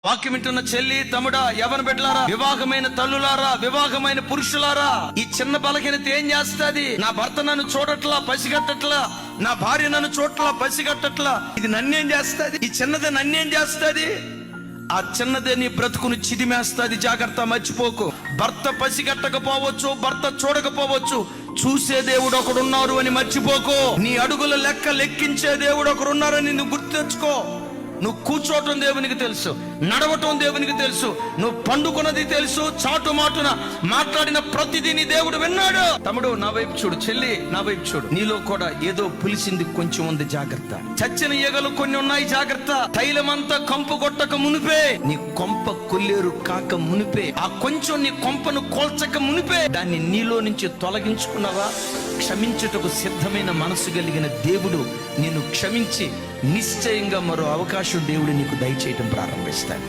వాక్యం వింటున్న చెల్లి, తమ్ముడా, యవన బిడ్డలారా, వివాహమైన తల్లులారా, వివాహమైన పురుషులారా, ఈ చిన్న బలహీనత ఏం చేస్తుంది? నా భర్త నన్ను చూడట్లా, పసిగట్టట్లా, నా భార్య నన్ను చూడట్లా, పసిగట్టట్లా, ఇది నన్నేం చేస్తుంది? ఈ చిన్నది నన్నేం చేస్తుంది? ఆ చిన్నదే నీ బ్రతుకును చిదిమేస్తుంది. జాగ్రత్త, మర్చిపోకు. భర్త పసిగట్టకపోవచ్చు, భర్త చూడకపోవచ్చు, చూసే దేవుడు ఒకడున్నారు అని మర్చిపోకు. నీ అడుగుల లెక్కించే దేవుడు ఒకరున్నారని నువ్వు గుర్తు తెచ్చుకో. నువ్వు కూర్చోవటం దేవునికి తెలుసు, నడవటం దేవునికి తెలుసు, నువ్వు పండుకున్నది తెలుసు, చాటు మాటున మాట్లాడిన ప్రతిదీ నీ దేవుడు విన్నాడు. తమ్ముడు, నా వైపు చూడు. చెల్లి, నా వైపు చూడు. నీలో కూడా ఏదో పులిసింది కొంచెం ఉంది, జాగ్రత్త. చచ్చిన ఈగలు కొన్ని ఉన్నాయి, జాగ్రత్త. తైలమంతా కంపు కొట్టక మునిపే, నీ కొంప కొల్లేరు కాక మునిపే, ఆ కొంచెం నీ కొంపను కోల్చక మునిపే దాన్ని నీలో నుంచి తొలగించుకున్నావా? క్షమించుటకు సిద్ధమైన మనసు కలిగిన దేవుడు నిన్ను క్షమించి నిశ్చయంగా మరో అవకాశం దేవుడు నీకు దయచేయటం ప్రారంభిస్తాడు.